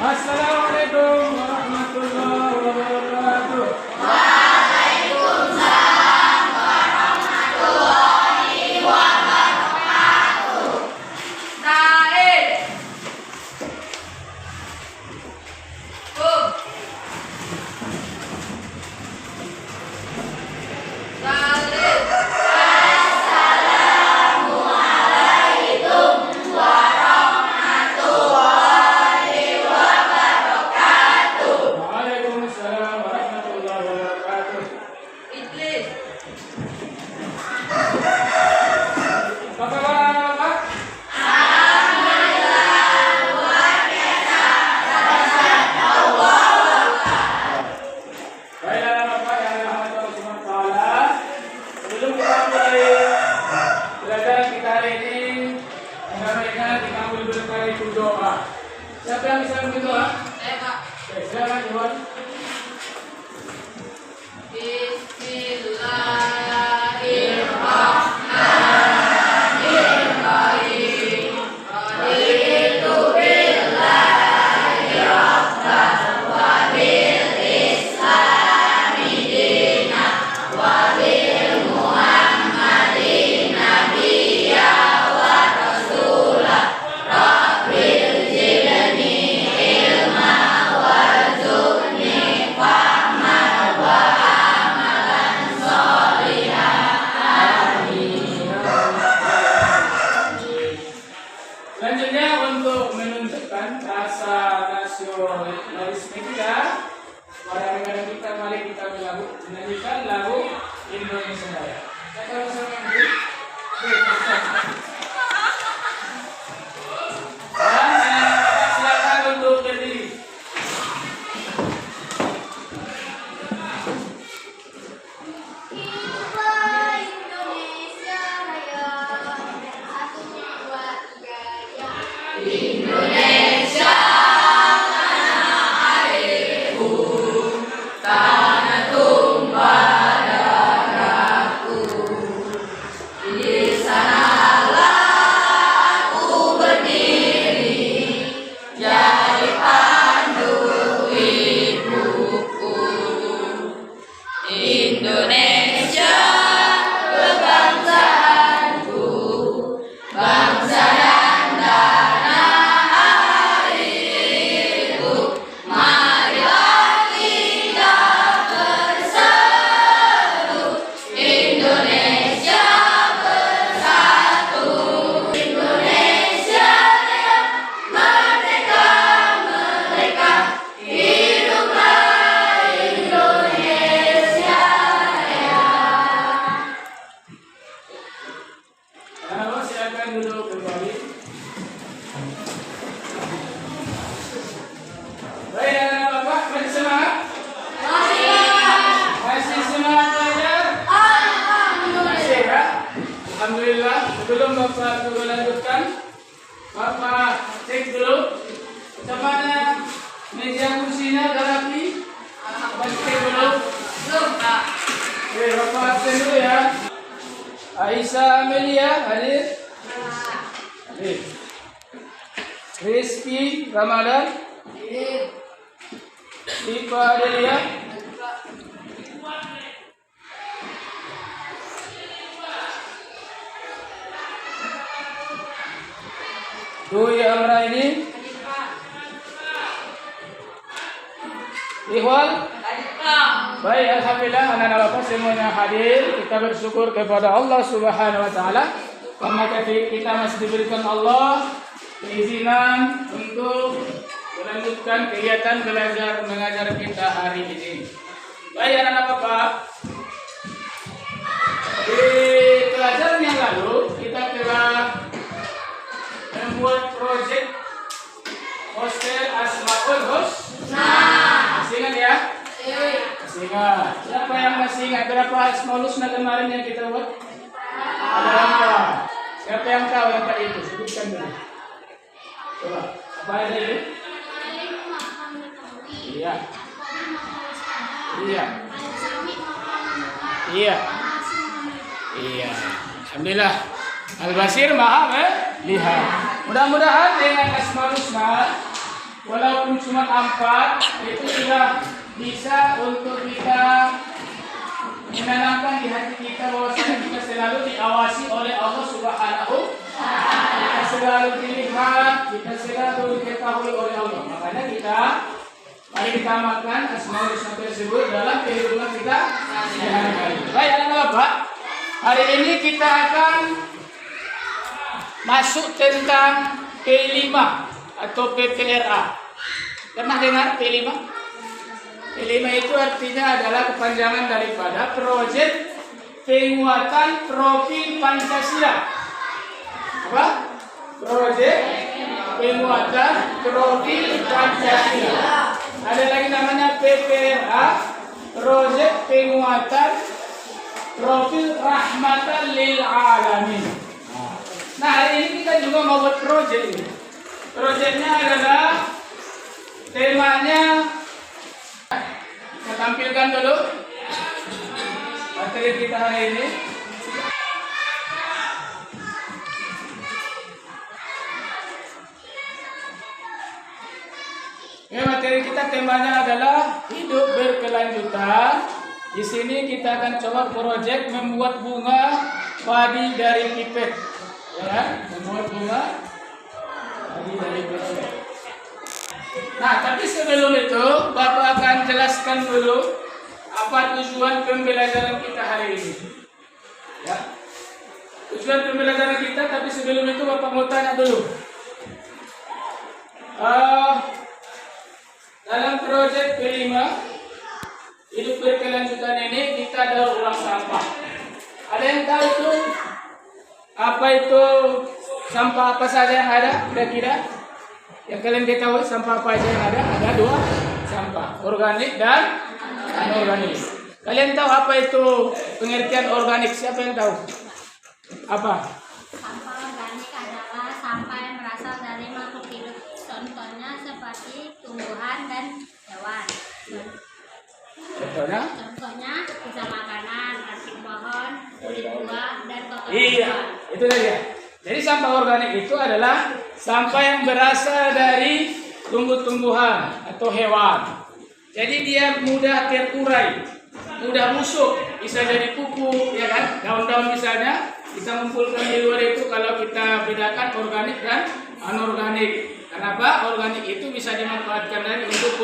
Assalamualaikum warahmatullahi wabarakatuh. Waalaikumsalam warahmatullahi wabarakatuh. Tarik. Tarik. Assalamualaikum warahmatullahi wabarakatuh. Waalaikumsalam warahmatullahi wabarakatuh. Idlis. Apa kabar, Pak? Baiklah, Bapak yang dirahmati Allah Subhanahu wa taala. Sebelum kita mulai pelajaran kita hari ini, ingat kita boleh berkali berdoa. Siapa yang bisa berdoa? Saya Pak. Oke, silakan Iwan. Bismillahirrahmanirrahim. Raditu billahi rabban wa bil islami dinan wa bil muhammadin nabiyya wa rasulah. Rabbil zidni ilma warzuqni fahman wa amalan sholihan. Selanjutnya untuk menunjukkan rasa nasionalisme kita, pada negara kita, mari kita menyanyikan lagu Indonesia Raya. Kita bersama ini. Dan silakan untuk berdiri. Indonesia Raya, 1, 2, 3, ya. Indonesia tanah airku, tanah tumpah darahku. Di sanalah aku berdiri, jadi pandu hidupku. Indonesia kebangsaanku, bangsa dan tanah airku. Marilah kita bersatu, Indonesia bersatu. Indonesia Raya, merdeka, merdeka, hiduplah Indonesia Raya. Halo, silakan duduk kembali. Baik, anak Bapak, masih semangat? Masih semangat belajar? Masih ya? Alhamdulillah. Sebelum Bapak dulu lanjutkan, Bapak cek dulu bagaimana meja kursinya, ada rapi? Bapak cek dulu. Oke, Bapak absen dulu ya. Aisyah Amelia hadir. Hadir. Rizky Ramadan. Ipa Adelia. Dwi Amraini. Ihwal. Baik, alhamdulillah anak-anak Bapak semuanya hadir. Kita bersyukur kepada Allah Subhanahu wa taala karena kita masih diberikan Allah keizinan untuk melanjutkan kegiatan belajar mengajar kita hari ini. Baik, anak-anak Bapak. Di pelajaran yang lalu kita telah membuat proyek hostel Asmaul Husna. ingat ya? Masih ingat. Siapa yang masih ingat berapa Asmaul Husna kemarin yang kita buat? Ada apa? Siapa yang tahu yang tadi itu? Sebutkan dulu. Coba. Apa aja itu? Iya. Iya. Iya. Iya. Alhamdulillah. Al-Basir maha lihat. Mudah-mudahan dengan Asmaul Husna walaupun cuma 4 itu sudah bisa untuk kita menanamkan di hati kita bahwa kita selalu diawasi oleh Allah Subhanahu wa Ta'ala. Kita selalu dilihat, kita selalu diketahui oleh Allah. Makanya kita mari kita amalkan Asmaul Husna tersebut dalam kehidupan kita sehari-hari. Baik anak-anak, hari ini kita akan masuk tentang P5 atau PPRA. Pernah dengar P5? P5 itu artinya adalah kepanjangan daripada Proyek Penguatan Profil Pancasila. Apa? Proyek Penguatan Profil Pancasila. Ada lagi namanya PPRA, Proyek Penguatan Profil Rahmatan lil Alamin. Nah, hari ini kita juga mau buat proyek ini. Proyeknya adalah temanya, kita tampilkan dulu materi kita hari ini. Materi kita temanya adalah hidup berkelanjutan. Di sini kita akan coba proyek membuat bunga padi dari pipet. Ya, membuat bunga padi dari pipet. Nah, tapi sebelum itu, Bapak akan jelaskan dulu apa tujuan pembelajaran kita hari ini. Ya, tujuan pembelajaran kita, tapi sebelum itu Bapak mau tanya dulu. Dalam proyek P5, hidup berkelanjutan ini, kita daur ulang sampah. Ada yang tahu itu? Apa itu sampah apa saja yang ada? Kira-kira? Yang kalian ketahui sampah apa aja yang ada? Ada 2 sampah, organik dan anorganik. Kalian tahu apa itu pengertian organik? Siapa yang tahu? Apa? Sampah organik adalah sampah yang berasal dari makhluk hidup. Contohnya seperti tumbuhan dan hewan. Contohnya bisa makanan, ranting pohon, kulit buah, dan kotoran. Iya, itu saja. Jadi sampah organik itu adalah sampah yang berasal dari tumbuh-tumbuhan atau hewan. Jadi dia mudah terurai, mudah busuk, bisa jadi pupuk, ya kan? Daun-daun misalnya kita kumpulkan di luar itu kalau kita bedakan organik dan anorganik. Kenapa? Organik itu bisa dimanfaatkan lagi untuk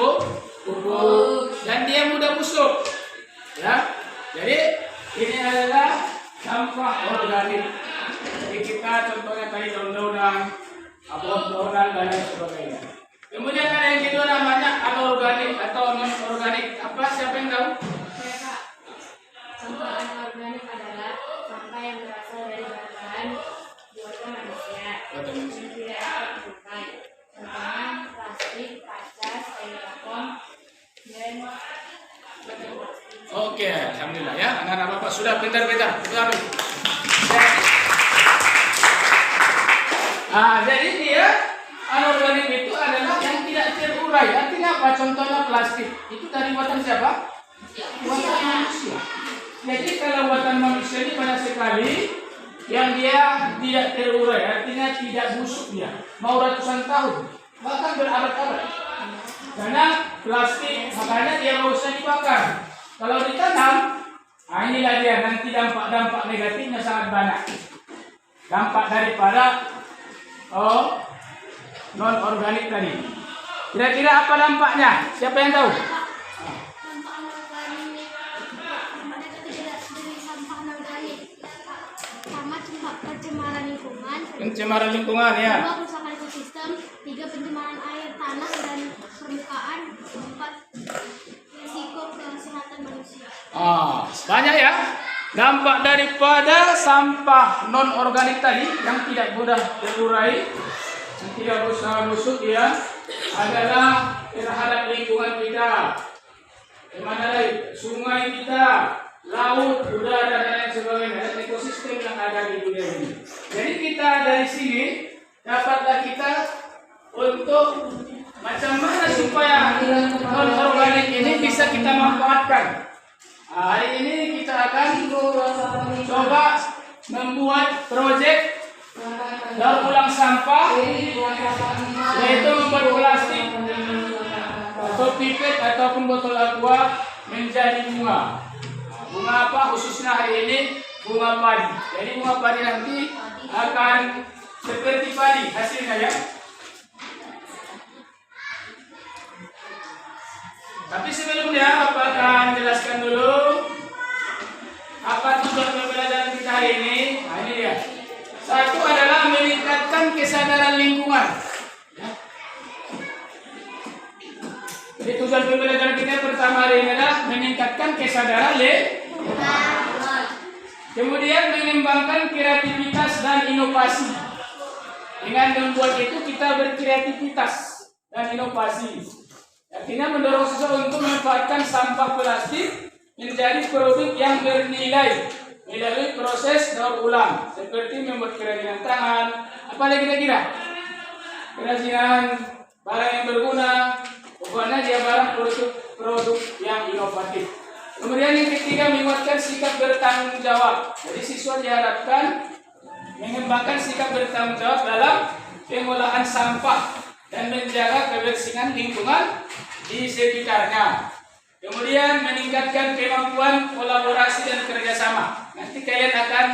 pupuk dan dia mudah busuk. Ya. Jadi ini adalah sampah organik. Jadi kita contohnya tadi daun-daunan, pohon-pohonan dan lain sebagainya. Kemudian ada yang kedua namanya anorganik atau non-organik. Apa? Siapa yang tahu? Sampah anorganik adalah sampah yang berasal dari bahan buatan manusia yang tidak dapat diurai. Contohnya plastik, kaca, styrofoam, dan Oke, alhamdulillah ya. Anak-anak Bapak sudah pintar-pintar. Jadi dia anorganik itu adalah yang tidak terurai. Artinya apa? Contohnya plastik. Itu dari buatan siapa? Buatan manusia. Jadi kalau buatan manusia ini banyak sekali yang dia tidak terurai. Artinya tidak busuk dia. Mau ratusan tahun, bahkan berabad-abad. Karena plastik, makanya dia nggak usah dibakar. Kalau ditanam, inilah dia nanti dampak negatifnya sangat banyak. Dampak daripada non-organik tadi. Kira-kira apa dampaknya? Siapa yang tahu? sampah anorganik mereka tidak dari sampah anorganik sama pencemaran lingkungan, Pencemaran lingkungan ya. 2 kerusakan ekosistem, 3 pencemaran air tanah dan permukaan, 4 risiko kesehatan manusia. Banyak ya dampak daripada sampah non-organik tadi yang tidak mudah terurai, yang tidak usah busuk ya, adalah terhadap lingkungan kita. Mana lagi? Sungai kita, laut, udara dan lain sebagainya, dan ekosistem yang ada di dunia ini. Jadi kita dari sini dapatlah kita untuk macam mana supaya non-organik ini bisa kita manfaatkan. Hari ini kita akan coba membuat proyek daur ulang sampah, yaitu membuat plastik atau pipet ataupun botol aqua menjadi bunga. Bunga apa? Khususnya hari ini bunga padi. Jadi bunga padi nanti akan seperti padi hasilnya ya. Tapi sebelumnya Bapak akan jelaskan dulu apa tujuan pembelajaran kita hari ini. Nah, ini dia. Satu adalah meningkatkan kesadaran lingkungan. Jadi tujuan pembelajaran kita pertama hari ini adalah meningkatkan kesadaran lingkungan. Kemudian mengembangkan kreativitas dan inovasi. Dengan membuat itu kita berkreativitas dan inovasi. Artinya mendorong siswa untuk memanfaatkan sampah plastik menjadi produk yang bernilai melalui proses daur ulang, seperti membuat kerajinan tangan, apa lagi kira-kira? Kerajinan barang yang berguna, pokoknya dia barang produk yang inovatif. Kemudian yang ketiga, menguatkan sikap bertanggung jawab. Jadi siswa diharapkan mengembangkan sikap bertanggung jawab dalam pengolahan sampah dan menjaga kebersihan lingkungan di sekitarnya. Kemudian meningkatkan kemampuan kolaborasi dan kerjasama. Nanti kalian akan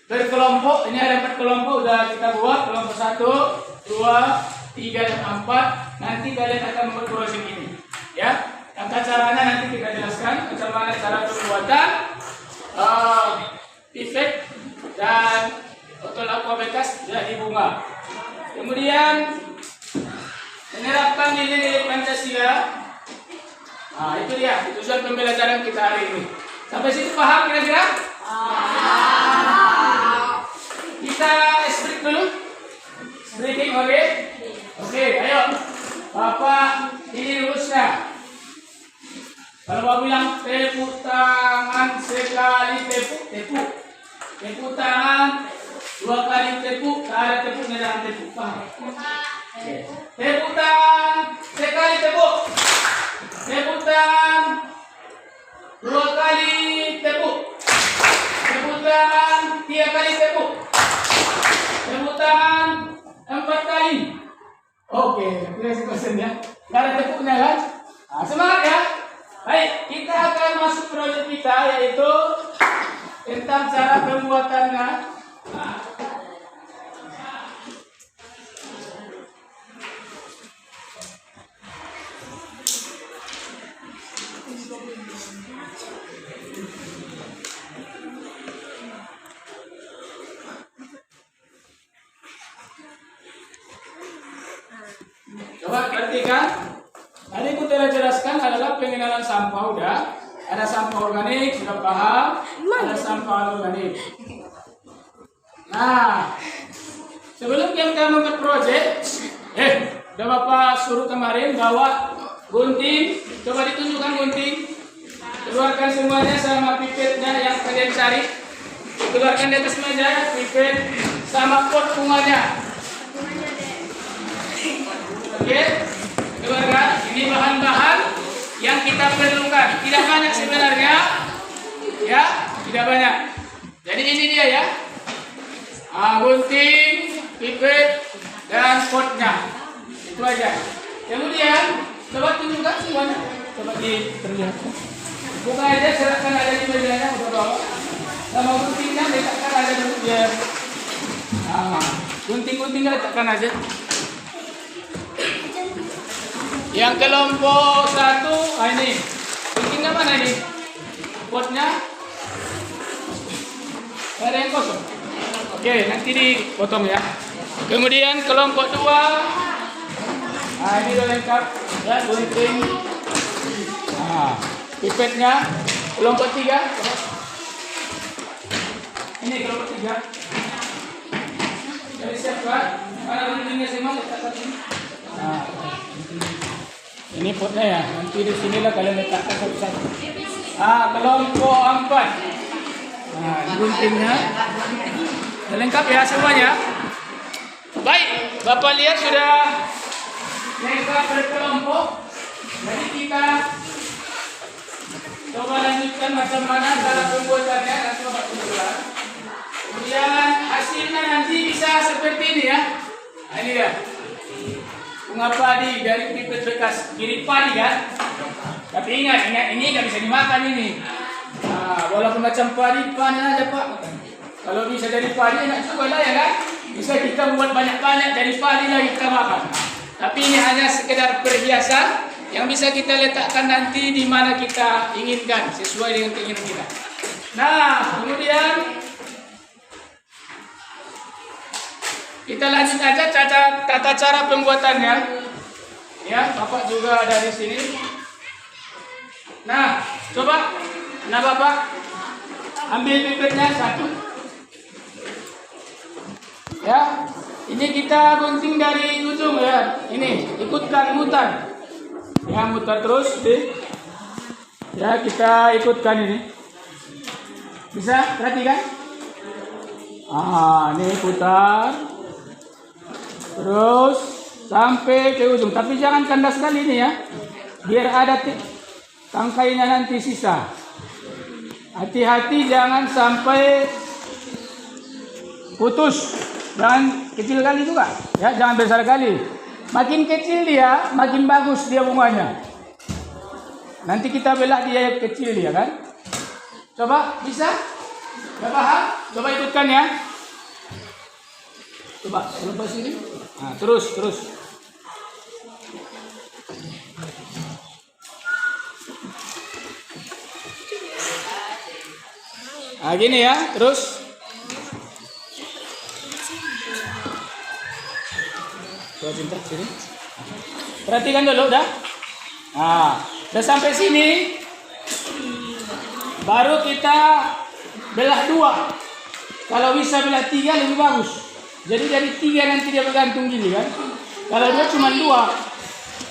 berkelompok. Ini ada 4 kelompok sudah kita buat. Kelompok 1, 2, 3, dan 4. Nanti kalian akan membuat proyek ini. Ya, tata caranya nanti kita jelaskan. Bagaimana cara pembuatan pipet dan botol aqua bekas jadi bunga. Kemudian menerapkan nilai-nilai Pancasila. Nah, itu dia tujuan pembelajaran kita hari ini. Sampai situ paham kira-kira? Kita break dulu. Breaking, oke? Oke, ayo. Bapak, ini rumusnya. Kalau Bapak bilang tepuk tangan sekali tepuk. Tepuk tangan 2 kali tepuk, ada tepuknya jangan tepuk. Paham? Tepuk tangan sekali tepuk. Tepuk tangan 2 kali tepuk. Tepuk tangan 3 kali tepuk. Tepuk tangan 4 kali. Oke, terima kasih ya. Gak ada tepuknya kan? Nah, semangat ya. Baik, kita akan masuk proyek kita, yaitu tentang cara pembuatannya. Nah, coba perhatikan. Tadi aku telah jelaskan adalah pengenalan sampah udah. Ada sampah organik sudah paham. Ada sampah organik. Nah, sebelum kita membuat proyek, udah Bapak suruh kemarin bawa gunting. Coba ditunjukkan gunting. Keluarkan semuanya sama pipetnya yang kalian cari. Keluarkan di atas meja pipet sama pot bunganya. Oke, keluarkan. Ini bahan-bahan yang kita perlukan. Tidak banyak sebenarnya, ya, tidak banyak. Jadi ini dia ya. Gunting, pipet, dan potnya. Itu aja. Kemudian coba tunjukkan semuanya. Coba diperlihatkan. Buka aja, serahkan aja di mejanya untuk bawa. Sama guntingnya letakkan aja dulu biar. Gunting-guntingnya letakkan aja. Yang kelompok 1, ini guntingnya mana ini? Potnya ada yang kosong. Oke, nanti dipotong ya. Kemudian kelompok 2, ini udah lengkap ya, gunting, pipetnya. Kelompok 3, ini kelompok 3. Jadi siap kan? Mana guntingnya semua letakkan sini. Ini potnya ya. Nanti di sinilah kalian letakkan satu-satu. Kelompok 4. Nah, guntingnya. Sudah lengkap ya semuanya. Baik, Bapak lihat sudah lengkap berkelompok. Jadi kita coba lanjutkan macam mana cara pembuatannya. Nanti Bapak tunjukkan. Kemudian hasilnya nanti bisa seperti ini ya. Nah, ini dia. Bunga padi dari pipet bekas mirip padi kan. Tapi ingat ini nggak bisa dimakan ini. Nah, walaupun macam padi, panen aja Pak. Kalau bisa dari padi enak juga lah ya kan. Bisa kita buat banyak-banyak dari padi lagi kita makan. Tapi ini hanya sekedar perhiasan yang bisa kita letakkan nanti di mana kita inginkan sesuai dengan keinginan kita. Nah, kemudian kita lanjut aja tata cara pembuatannya. Ya, Bapak juga ada di sini. Nah, coba. Nah, Bapak ambil pipetnya satu. Ya, ini kita gunting dari ujung ya. Ini ikutkan mutar. Ya, mutar terus deh. Ya, kita ikutkan ini. Bisa perhatikan? Ini putar. Terus sampai ke ujung, tapi jangan kandas sekali ini ya, biar ada tangkainya nanti sisa. Hati-hati jangan sampai putus, jangan kecil kali juga, ya jangan besar kali. Makin kecil dia, makin bagus dia bunganya. Nanti kita belah dia kecil dia kan. Coba bisa? Sudah paham? Coba ikutkan ya. Coba lepas ini. Nah, terus. Nah, gini ya, terus. Coba cinta sini. Perhatikan dulu, dah. Nah, udah sampai sini. Baru kita belah 2. Kalau bisa belah 3 lebih bagus. Jadi dari 3 nanti dia bergantung gini kan. Kalau dia cuma 2.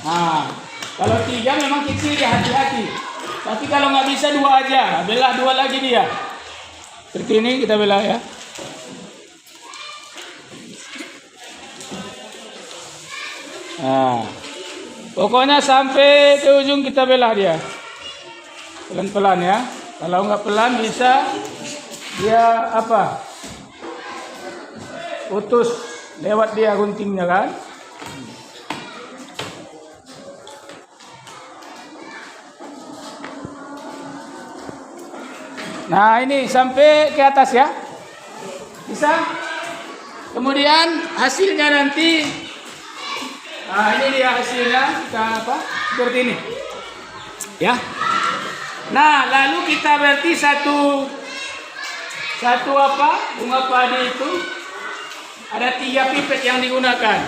Nah, kalau 3 memang kecil ya, hati-hati. Tapi kalau nggak bisa 2 aja, belah 2 lagi dia. Seperti ini kita belah ya. Nah, pokoknya sampai ke ujung kita belah dia. Pelan-pelan ya. Kalau nggak pelan bisa dia apa? Putus lewat dia guntingnya kan. Nah, ini sampai ke atas ya. Bisa? Kemudian hasilnya nanti, nah ini dia hasilnya, kita apa? Seperti ini. Ya. Nah, lalu kita berarti satu apa? Bunga padi itu ada 3 pipet yang digunakan.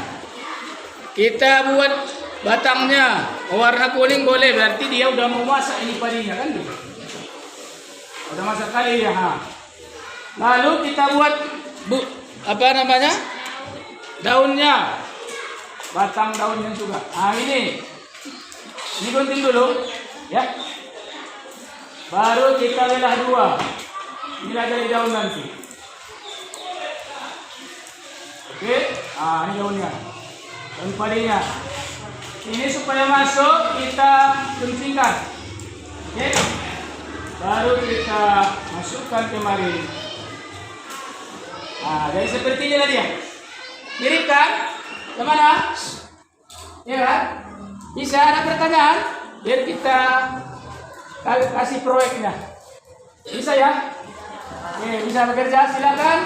Kita buat batangnya warna kuning boleh, berarti dia udah mau masak ini padinya kan gitu. Udah masak kali ya. Lalu kita buat daunnya, batang daunnya juga. Nah ini gunting dulu ya. Baru kita belah 2. Inilah dari daun nanti. Oke, ini daunnya, daun padinya. Ini supaya masuk kita kencingkan. Oke, baru kita masukkan kemari. Nah, jadi seperti ini tadi ya. Mirip kan? Kemana? Ya kan? Bisa ada pertanyaan? Biar kita kasih proyeknya. Bisa ya? Oke, bisa bekerja, silakan.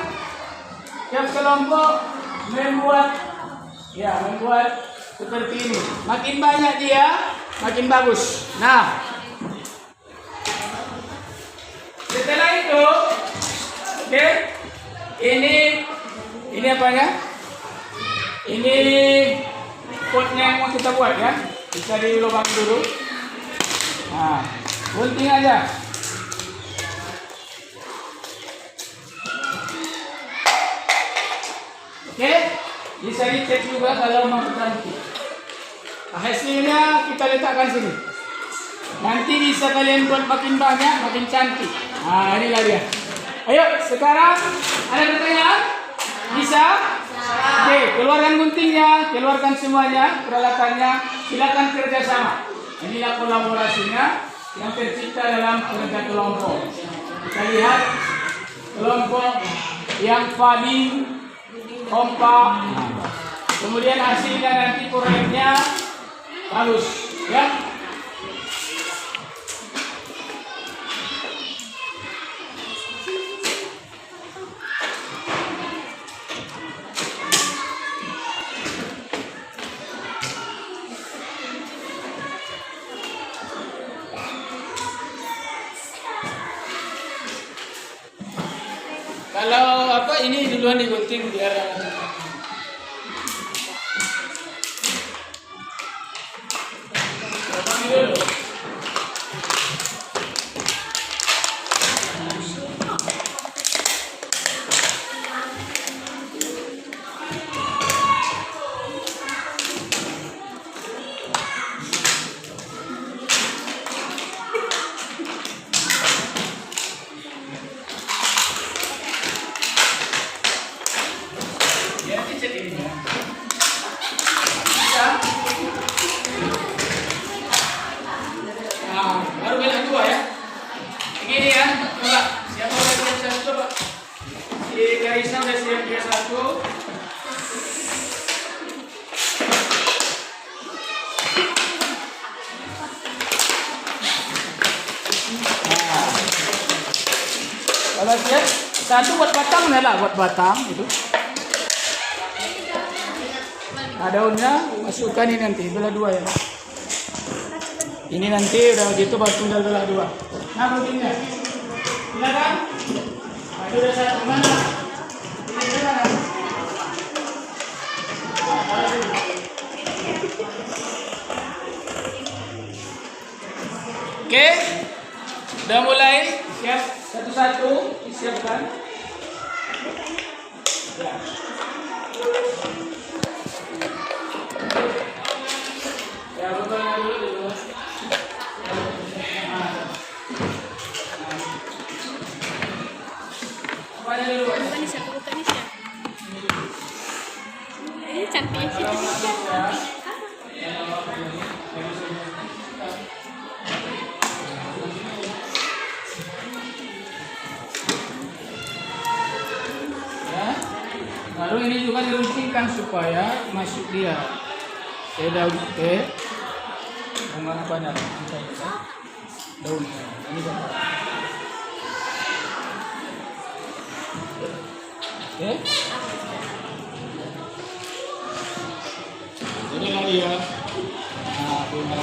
Tiap kelompok membuat seperti ini. Makin banyak dia, makin bagus. Nah, setelah itu, oke, ini apanya? Ini potnya yang mau kita buat ya. Bisa dilubang dulu. Nah, gunting aja. Oke, bisa dicek juga kalau mau berhenti. Hasilnya kita letakkan sini. Nanti bisa kalian buat makin banyak, makin cantik. Nah, inilah dia. Ayo, sekarang ada pertanyaan? Bisa? Oke, keluarkan guntingnya, keluarkan semuanya, peralatannya. Silakan kerjasama. Inilah kolaborasinya yang tercipta dalam kerja kelompok. Kita lihat kelompok yang paling kompak. Kemudian hasilnya nanti proyeknya bagus, ya. Kalau apa ini duluan digunting biar dulu. Baru bilang dua ya. Begini ya, coba. Siapa udah siap satu coba? Si Karisa udah siap dia satu. Nah, kalau siap satu buat batang lah, buat batang itu. Nah, daunnya masukkan ini nanti belah dua ya. Ini nanti udah gitu baru tinggal belah dua. Nah, begini. Silakan. Nah, itu udah satu mana? Ini mana? Oke. Udah mulai siap satu-satu disiapkan. Ya. Ya, betulnya dulu. Ini cantik. Lalu ini juga diruncingkan supaya masuk dia. Daun bunga apa dah? Daun. Ini kan. Oke. Inilah dia. Nah, bunga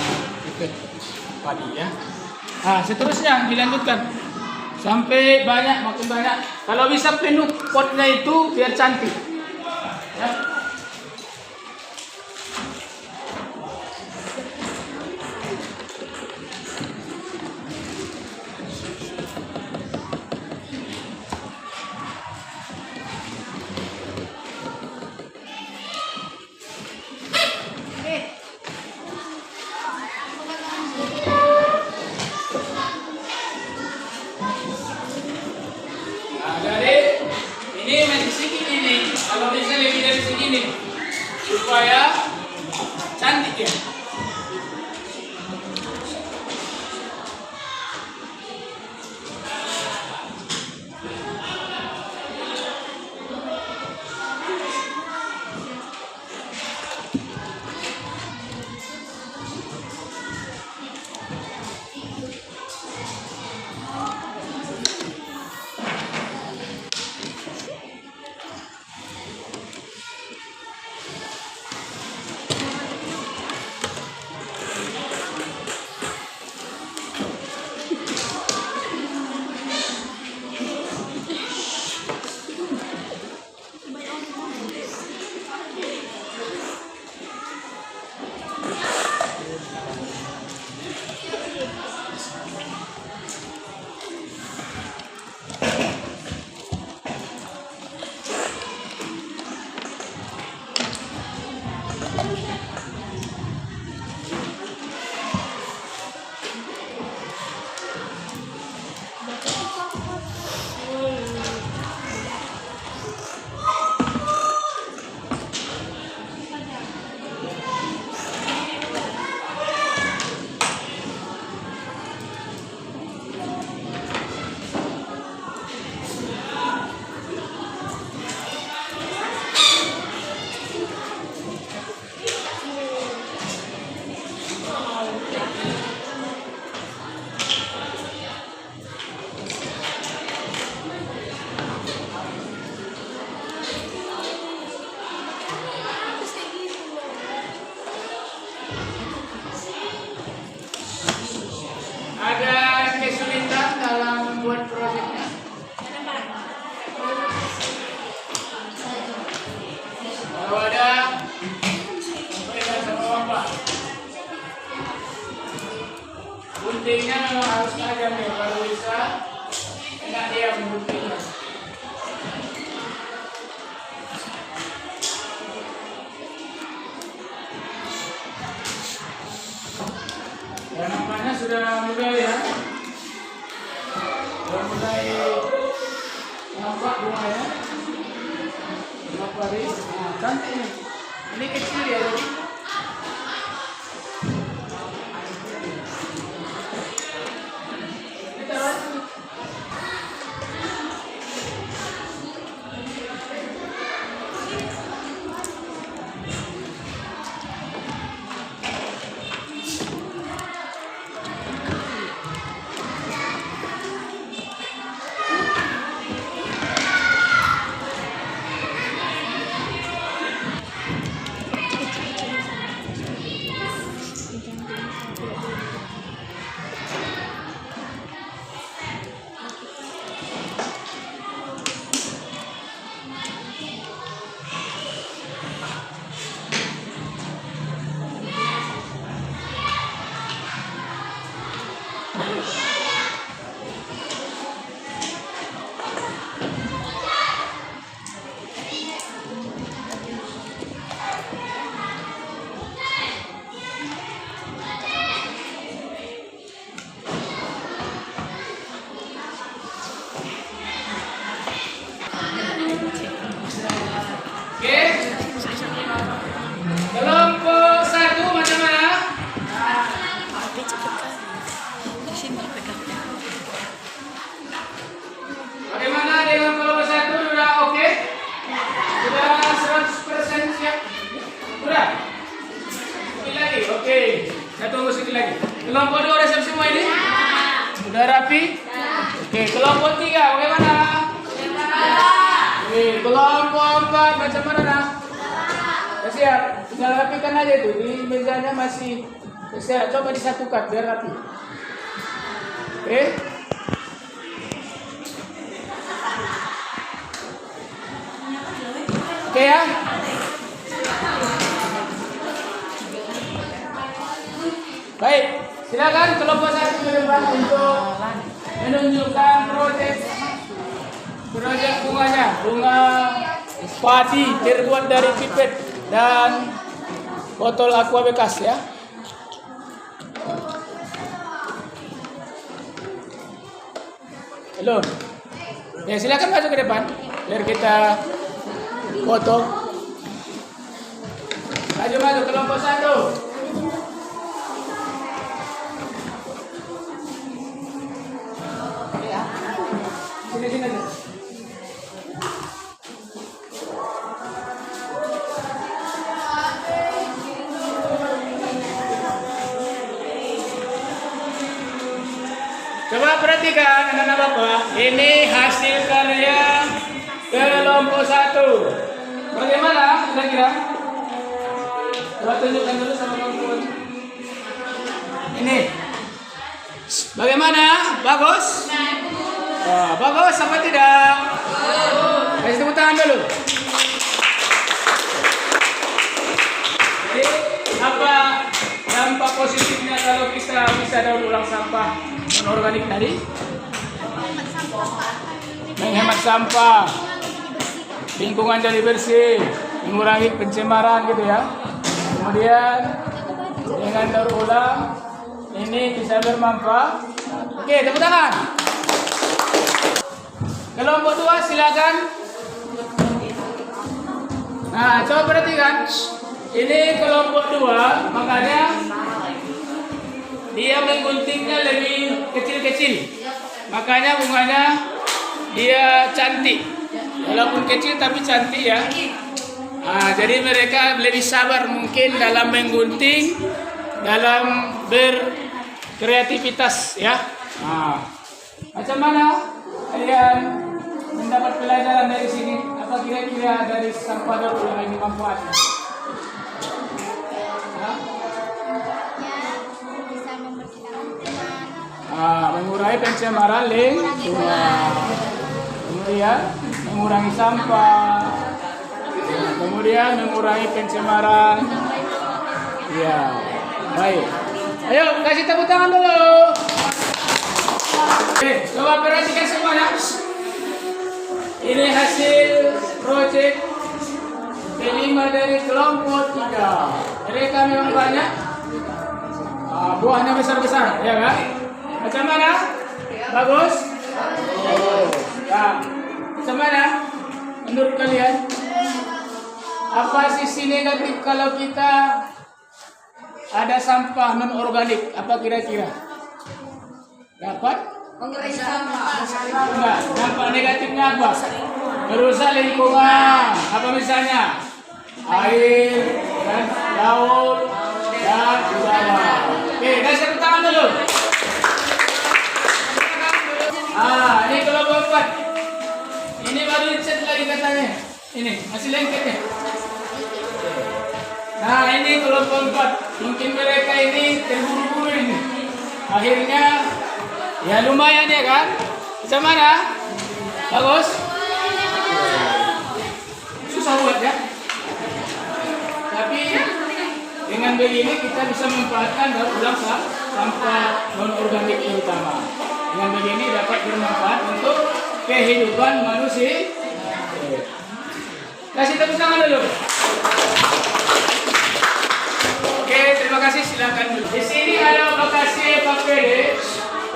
ikut padi ya. Nah, seterusnya dilanjutkan sampai banyak, makin banyak. Kalau bisa penuh potnya itu biar cantik. Ya. Nah, jadi ini masih segini nih. Kalau bisa lebih dari segini supaya cantik ya. sudah mulai ya. Sudah mulai nampak bunganya. Bunga Paris. Nah, cantik ini. Ini kecil ya. Oke. Kelompok 1 macam mana? Bagaimana dengan kelompok 1? Sudah oke? Sudah 100% siap? Sudah? Sedikit lagi? Oke. Saya tunggu sedikit lagi. Kelompok 2 udah siap semua ini? Sudah rapi? Oke. Kelompok 3 bagaimana? Oke. Kelompok 4 macam mana nak? Siap? Tinggal rapikan aja tuh. Di mejanya masih siap. Coba disatukan biar rapi. Oke. Oke ya. Baik, silakan kelompok 1 ke depan untuk menunjukkan proyek bunganya. Bunga padi terbuat dari pipet dan botol aqua bekas ya. Halo. Ya silakan masuk ke depan biar kita foto. Maju kelompok 1. Sini aja. Coba perhatikan anak-anak Bapak, ini hasil karya kelompok 1. Bagaimana kira-kira? Coba tunjukkan dulu sama kawan-kawan. Ini. Bagaimana? Bagus? Wah, bagus apa tidak? Kasih tepuk tangan dulu. Jadi, apa dampak positifnya kalau kita bisa daur ulang sampah non-organik tadi? Menghemat sampah, lingkungan jadi bersih, mengurangi pencemaran gitu ya. Kemudian dengan daur ulang ini bisa bermanfaat. Oke, tepuk tangan. Kelompok 2 silakan. Nah, coba perhatikan. Ini kelompok 2, makanya dia mengguntingnya lebih kecil-kecil. Makanya bunganya dia cantik. Walaupun kecil tapi cantik ya. Nah, jadi mereka lebih sabar mungkin dalam menggunting, dalam berkreativitas ya. Nah, macam mana kalian mendapat pelajaran dari sini? Apa kira-kira dari sampah daur ulang ini manfaatnya? Bisa membersihkan lingkungan. Mengurangi pencemaran lingkungan. Kemudian mengurangi sampah. Kemudian mengurangi pencemaran. Ya, baik. Ayo kasih tepuk tangan dulu. Oke, coba perhatikan semuanya. Ini hasil proyek kelima dari kelompok 3. Mereka memang banyak. buahnya besar-besar, ya kan? Macam mana? Bagus? Ya. Macam mana? Menurut kalian? Apa sisi negatif kalau kita ada sampah non organik? Apa kira-kira? Dapat? Enggak. Dampak negatifnya apa? Merusak lingkungan. Apa misalnya? Air, dan laut, dan udara. Oke, kasih tepuk tangan dulu. Ini kelompok 4. Ini baru chat lagi katanya. Ini masih lengket ya. Nah, ini kelompok 4. Mungkin mereka ini terburu-buru ini. Akhirnya ya lumayan ya kan? Macam mana? Bagus? Susah buat ya. Tapi dengan begini kita bisa memanfaatkan daur ulang sampah non organik terutama. Dengan begini dapat bermanfaat untuk kehidupan manusia. Kasih tepuk tangan dulu. Oke, terima kasih. Silakan dulu. Di sini ada lokasi PPD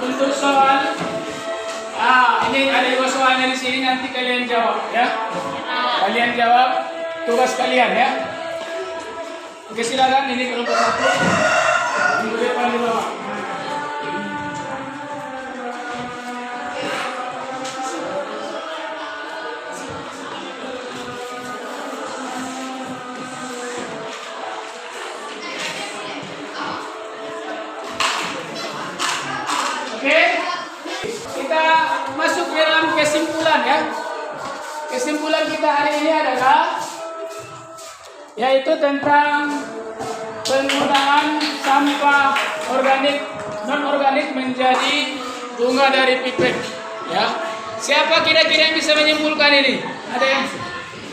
untuk soal. Ini ada 2 soalnya di sini, nanti kalian jawab ya. Kalian jawab tugas kalian ya. Oke, silakan. Ini kelompok 1. Minggu depan di bawah. Oke, kita masuk dalam kesimpulan ya. Kesimpulan kita hari ini adalah yaitu tentang penggunaan sampah organik non organik menjadi bunga dari pipet ya. Siapa kira-kira yang bisa menyimpulkan ini? Ada yang?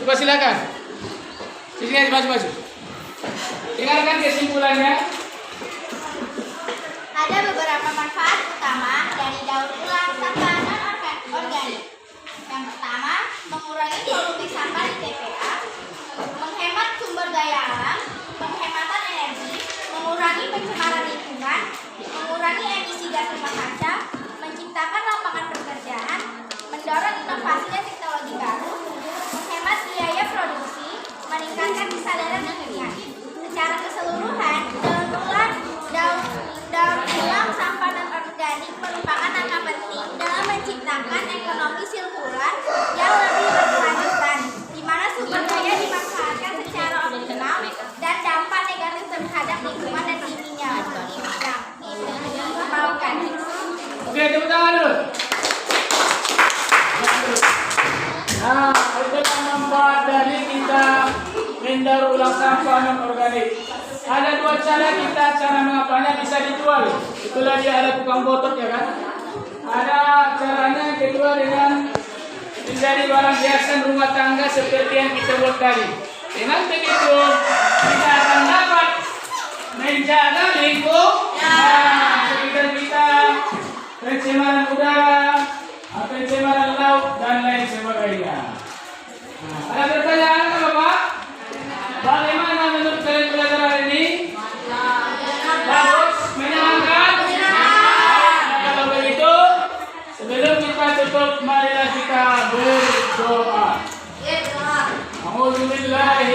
Coba silakan. Sini maju. Dengarkan kesimpulannya. Ada beberapa manfaat utama dari daur ulang sampah non-organik. Yang pertama, mengurangi polusi sampah di TPA, menghemat sumber daya alam, penghematan energi, mengurangi pencemaran lingkungan, mengurangi emisi gas rumah kaca, menciptakan lapangan pekerjaan, mendorong inovasi dan teknologi baru, menghemat biaya produksi, meningkatkan kesadaran lingkungan. Secara keseluruhan, daur ulang sampah non-organik merupakan langkah penting dalam menciptakan ekonomi sirkular yang lebih berkelanjutan, di mana sumber daya dimanfaatkan secara optimal dan dampak negatif terhadap lingkungan dan diminimalkan. Oke, tepuk tangan dulu. Nah, itulah manfaat dari kita mendaur ulang sampah non organik. Ada 2 cara mengapanya, bisa dijual. Itulah dia, ada tukang botot ya kan. Ada caranya kedua dengan menjadi barang hiasan rumah tangga seperti yang kita buat tadi. Dengan begitu kita akan dapat menjaga lingkungan, sekitar kita, pencemaran udara, pencemaran laut dan lain sebagainya. Ada pertanyaan apa Bapak? Bagaimana menurut kalian pelajaran hari ini? Bagus? Menyenangkan? Kalau begitu, sebelum kita tutup, marilah kita berdoa. A'udzubillahi